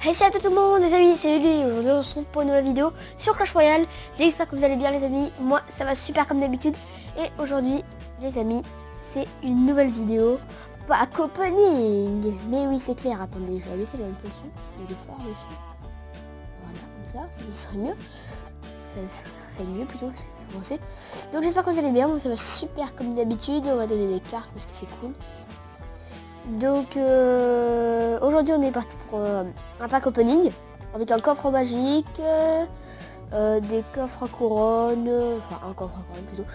Hey, salut à tout le monde les amis, c'est Lulu. Aujourd'hui on se retrouve pour une nouvelle vidéo sur Clash Royale. J'espère que vous allez bien les amis, moi ça va super comme d'habitude. Et aujourd'hui les amis, c'est une nouvelle vidéo pack opening. Mais oui c'est clair, attendez, je vais baisser un peu le son parce qu'il est fort le son. Voilà, comme ça serait mieux. Ça serait mieux plutôt, c'est français. Donc j'espère que vous allez bien, moi ça va super comme d'habitude. On va donner des cartes parce que c'est cool. Donc aujourd'hui on est parti pour un pack opening avec un coffre magique, des coffres à couronne, enfin un coffre à couronne plutôt,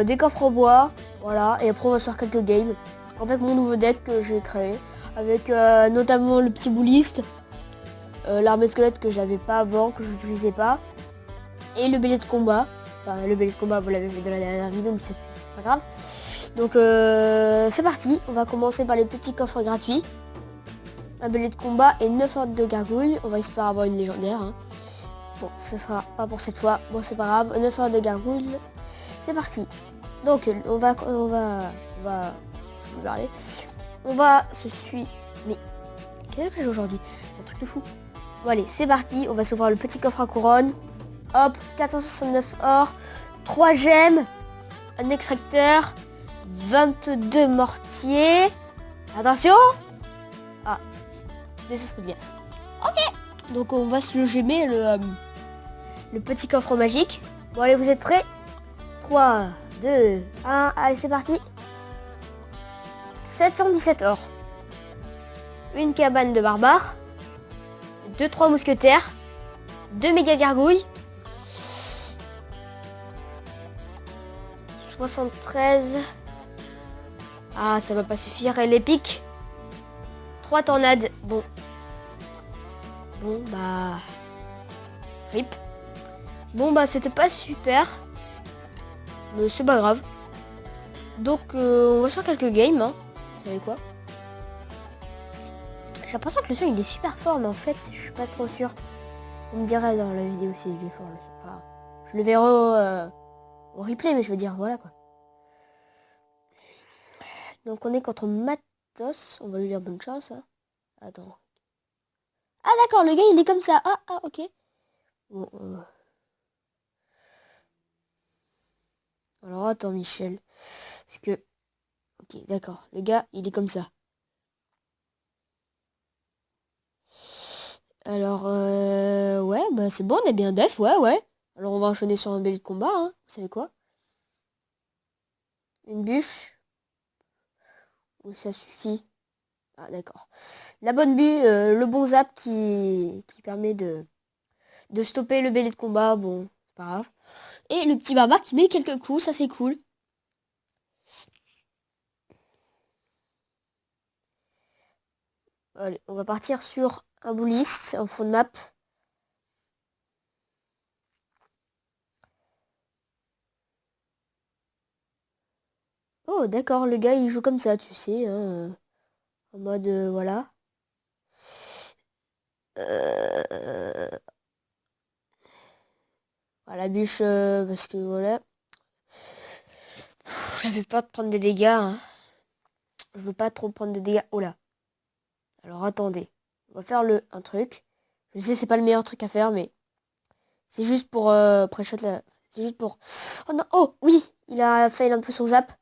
des coffres en bois, voilà, et après on va se faire quelques games avec mon nouveau deck que j'ai créé, avec notamment le petit bouliste, l'armée squelette que j'avais pas avant, que je n'utilisais pas, et le bélier de combat. Enfin le bélier de combat vous l'avez vu dans la dernière vidéo mais c'est pas grave. Donc c'est parti, on va commencer par les petits coffres gratuits. Un bélier de combat et 9 hordes de gargouilles. On va espérer avoir une légendaire. Hein. Bon, ce sera pas pour cette fois. Bon, c'est pas grave. 9 hordes de gargouilles. C'est parti. Donc on va, je peux parler. On va se suivre. Mais qu'est-ce que j'ai aujourd'hui? C'est un truc de fou. Bon allez, c'est parti. On va s'ouvrir le petit coffre à couronne. Hop, 469 or, 3 gemmes, un extracteur. 22 mortiers. Attention. Ah, des esprits de glace. Ok. Donc on va se le gemmer le petit coffre magique. Bon allez, vous êtes prêts? 3, 2, 1, allez c'est parti. 717 or. Une cabane de barbares. 2-3 mousquetaires. 2 méga gargouilles. 73. Ah, ça va pas suffire. Et l'épique. 3 tornades. Bon. Bon, bah... RIP. Bon, bah, c'était pas super. Mais c'est pas grave. Donc, on va faire quelques games. Hein. Vous savez quoi? J'ai l'impression que le son, il est super fort. Mais en fait, je suis pas trop sûr. On me dirait dans la vidéo si il est fort le son. Enfin, je le verrai au replay, mais je veux dire, voilà quoi. Donc, on est contre Matos. On va lui dire bonne chance. Hein. Attends. Ah d'accord, le gars il est comme ça. Ah ok. Bon, alors attends Michel. Parce que... Ok d'accord, le gars il est comme ça. Alors ouais bah c'est bon, on est bien def, ouais. Alors on va enchaîner sur un bélier de combat, hein. Vous savez quoi? Une bûche. Ou ça suffit. Ah d'accord. La bonne bûche, le bon zap qui permet de stopper le bélier de combat, bon, c'est pas grave. Et le petit barbare qui met quelques coups, ça c'est cool. Allez, on va partir sur un bouliste en fond de map. Oh d'accord, le gars il joue comme ça, tu sais, hein, en mode voilà. Euh, voilà, bûche parce que voilà. J'avais peur de prendre des dégâts. Hein. Je veux pas trop prendre de dégâts. Oh là. Alors attendez, on va faire un truc. Je sais c'est pas le meilleur truc à faire, mais c'est juste pour pré-shot là. C'est juste pour. Oh non, oh oui, il a fail un peu son zap.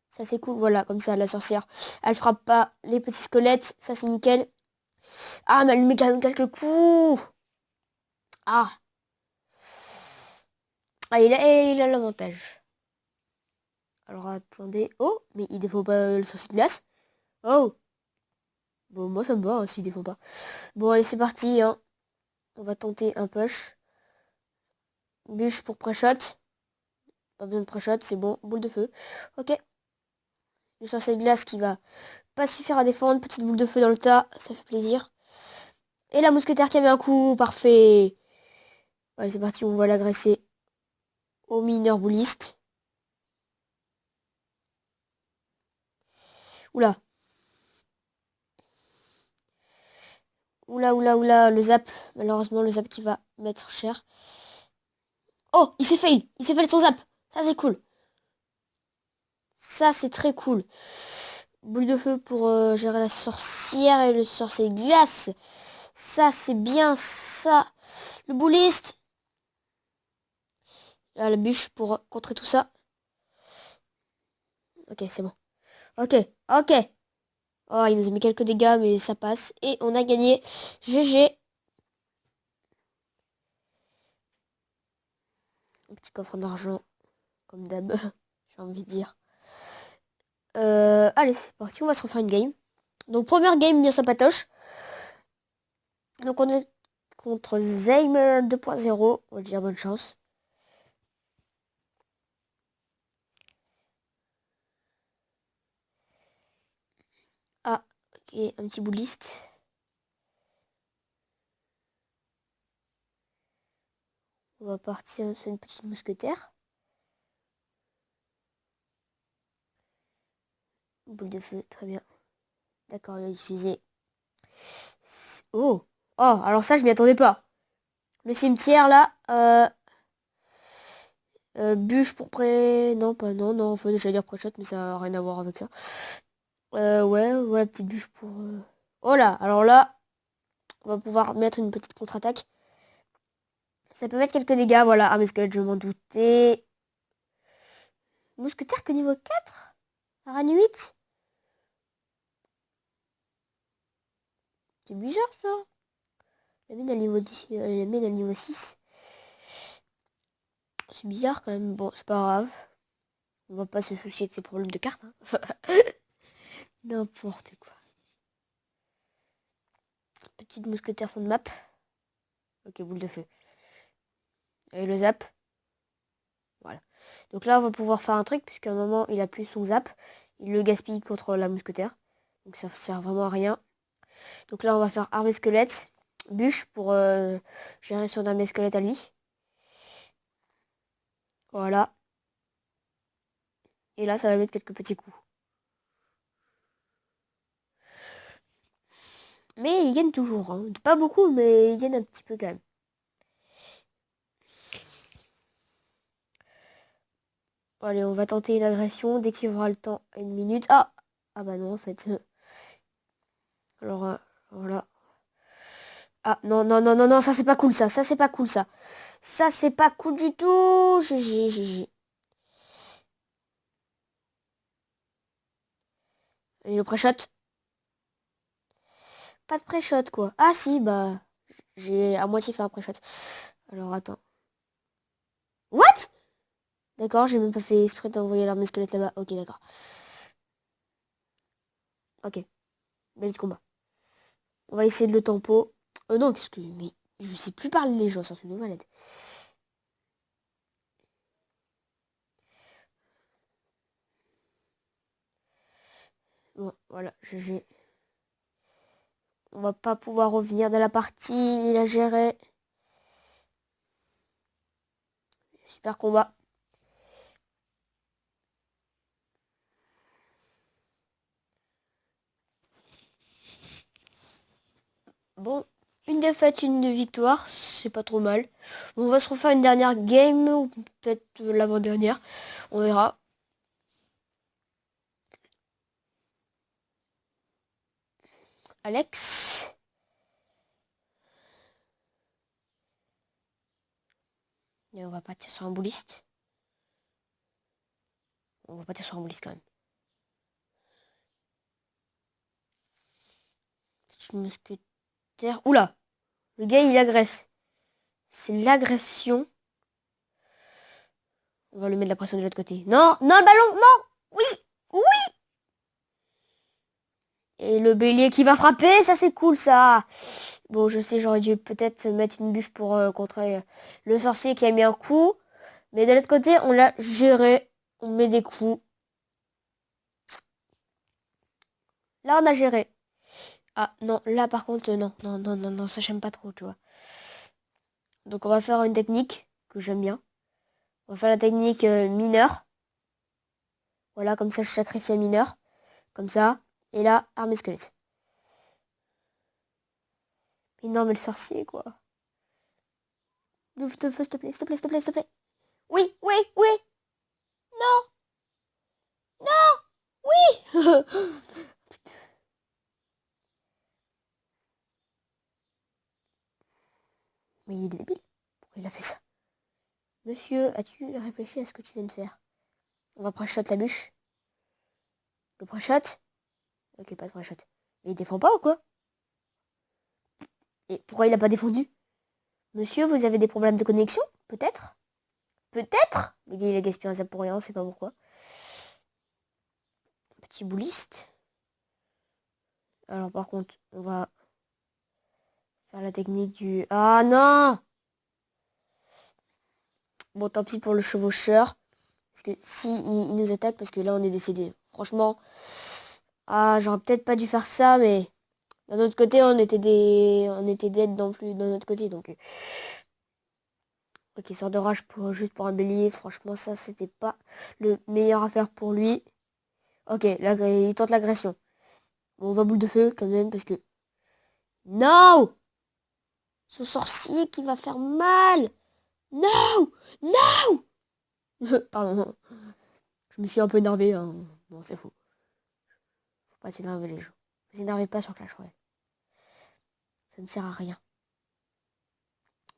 Ça c'est cool, voilà, comme ça la sorcière. Elle frappe pas les petits squelettes, ça c'est nickel. Ah mais elle lui met quand même quelques coups. Ah. Ah il a l'avantage. Alors attendez. Oh, mais il défend pas le sorcier de glace. Oh. Bon moi ça me va hein, s'il défend pas. Bon allez c'est parti hein. On va tenter un push. Bûche pour pré-shot. Pas besoin de pré-shot, c'est bon. Boule de feu. Ok. Le sorcier de glace qui va pas suffire à défendre. Petite boule de feu dans le tas, ça fait plaisir. Et la mousquetaire qui a mis un coup, parfait. Allez c'est parti, on va l'agresser au mineur bouliste. Oula. Oula, le zap. Malheureusement, le zap qui va mettre cher. Oh, il s'est fail son zap. Ça, c'est cool. Ça, c'est très cool. Boule de feu pour gérer la sorcière et le sorcier glace. Ça, c'est bien, ça. Le bouliste. Là, la bûche pour contrer tout ça. Ok, c'est bon. Ok, ok. Oh, il nous a mis quelques dégâts, mais ça passe. Et on a gagné. GG. Un petit coffre d'argent, comme d'hab, j'ai envie de dire. Allez, c'est parti, on va se refaire une game. Donc, première game bien sympatoche. Donc, on est contre Zaymer 2.0. On va dire bonne chance. Ah, ok, un petit bouliste. On va partir sur une petite mousquetaire. Boule de feu, très bien. D'accord, il a utilisé. Oh! Oh, alors ça, je m'y attendais pas. Le cimetière, là. Bûche pour pré... Non, pas non, non. Enfin, j'allais dire pré-shot, mais ça n'a rien à voir avec ça. Ouais, ouais, petite bûche pour... Oh là, alors là, on va pouvoir mettre une petite contre-attaque. Ça peut mettre quelques dégâts, voilà. Ah, mais squelette, je m'en doutais. Mousquetaire que niveau 4? Araignée 8? C'est bizarre, ça. La mine à niveau 10, la mine à niveau 6. C'est bizarre, quand même. Bon, c'est pas grave. On va pas se soucier de ces problèmes de cartes. Hein. N'importe quoi. Petite mousquetaire fond de map. Ok, boule de feu. Et le zap. Voilà. Donc là, on va pouvoir faire un truc, puisqu'à un moment, il a plus son zap. Il le gaspille contre la mousquetaire. Donc ça sert vraiment à rien. Donc là, on va faire armée squelette. Bûche pour gérer son armée squelette à lui. Voilà. Et là, ça va mettre quelques petits coups. Mais il gagne toujours. Hein. Pas beaucoup, mais il gagne un petit peu quand même. Allez, on va tenter une agression dès qu'il aura le temps. Une minute. Ah! Ah bah non, en fait. Alors, voilà. Ah, non, non, non, non, non, ça c'est pas cool, ça. Ça c'est pas cool, ça. Ça c'est pas cool du tout. GG, GG. Et le pré-shot. Pas de pré-shot, quoi. Ah si, bah... J'ai à moitié fait un pré-shot. Alors, attends. What? D'accord, j'ai même pas fait exprès d'envoyer l'armée squelette là-bas. Ok, d'accord. Ok. Belle combat. On va essayer de le tempo. Non, qu'est-ce que... Mais je sais plus parler les gens, ça c'est une malade. Bon, voilà, GG. On va pas pouvoir revenir de la partie. Il a géré. Super combat. Bon, une défaite, une victoire. C'est pas trop mal. Bon, on va se refaire une dernière game. Ou peut-être l'avant-dernière. On verra. Alex. Et on va partir sur un bouliste. On va partir sur un bouliste quand même. Petit mousquetaire. Oula! Le gars, il agresse. C'est l'agression. On va lui mettre de la pression de l'autre côté. Non! Non, le ballon! Non! Oui! Oui! Et le bélier qui va frapper, ça c'est cool ça. Bon, je sais, j'aurais dû peut-être mettre une bûche pour contrer le sorcier qui a mis un coup. Mais de l'autre côté, on l'a géré. On met des coups. Là, on a géré. Ah non, là par contre, non. Non, non, non, non, ça j'aime pas trop, tu vois. Donc on va faire une technique que j'aime bien. On va faire la technique mineur. Voilà, comme ça je sacrifie un mineur. Comme ça. Et là, armée squelette. Mais non, mais le sorcier, quoi. Ouvre de feu, s'il te plaît, s'il te plaît, s'il te plaît, s'il te plaît. Oui, oui, oui. Non, non, oui. Mais il est débile. Pourquoi il a fait ça? Monsieur, as-tu réfléchi à ce que tu viens de faire? On va pré-shot la bûche. Le pré-shot? Ok, pas de pré-shot. Mais il défend pas ou quoi? Et pourquoi il a pas défendu? Monsieur, vous avez des problèmes de connexion? Peut-être? Peut-être? Le gars, il a gaspillé un zap pour rien, on sait pas pourquoi. Petit bouliste. Alors par contre, on va faire la technique du... Ah non! Bon, tant pis pour le chevaucheur. Parce que si il nous attaque, parce que là on est décédé. Franchement, ah, j'aurais peut-être pas dû faire ça, mais d'un autre côté, on était dead dans plus d'un autre côté, donc. Ok, sort de rage pour juste pour un bélier. Franchement, ça c'était pas le meilleur à faire pour lui. Ok, là il tente l'agression. Bon, on va boule de feu quand même parce que. Non! Ce sorcier qui va faire mal! Non! Non! Pardon. Je me suis un peu énervé, hein. Bon, c'est faux. Faut pas s'énerver les gens. Vous énervez pas sur Clash Royale. Ça ne sert à rien.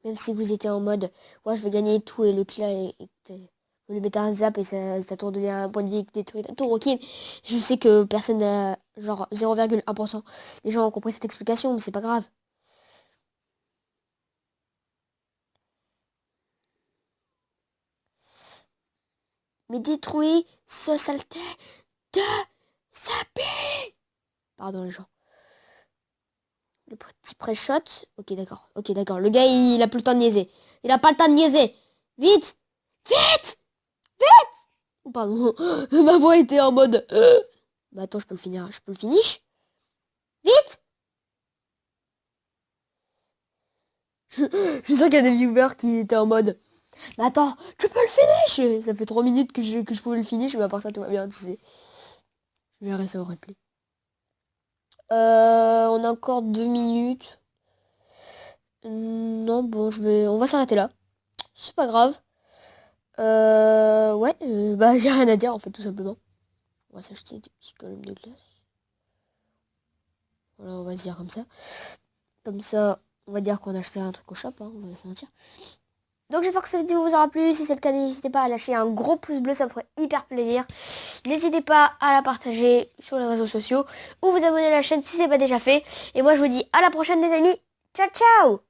Même si vous étiez en mode, ouais, je vais gagner tout et le clat vous lui mettez un zap et ça tour devient un point de vie qui détruit la tour, ok. Je sais que personne n'a, genre 0,1% des gens ont compris cette explication, mais c'est pas grave. Mais détruis ce saleté de sapé. Pardon les gens. Le petit pré-shot. Ok, d'accord. Ok, d'accord. Le gars, il a plus le temps de niaiser. Il a pas le temps de niaiser. Vite! Vite! Oh, pardon. Ma voix était en mode... Mais attends, je peux le finir. Je peux le finish? Vite! Je suis sûr qu'il y a des viewers qui étaient en mode... Mais attends, tu peux le finish! Ça fait 3 minutes que je pouvais le finish, mais à part ça, tout va bien, tu sais. Je verrai ça au replay. On a encore 2 minutes. Non, bon, on va s'arrêter là. C'est pas grave. Ouais, bah j'ai rien à dire en fait, tout simplement. On va s'acheter des petits golems de glace. Voilà, on va se dire comme ça. Comme ça, on va dire qu'on a acheté un truc au shop, hein, on va se mentir. Donc j'espère que cette vidéo vous aura plu. Si c'est le cas, n'hésitez pas à lâcher un gros pouce bleu, ça me ferait hyper plaisir. N'hésitez pas à la partager sur les réseaux sociaux ou vous abonner à la chaîne si c'est pas déjà fait. Et moi je vous dis à la prochaine les amis. Ciao ciao!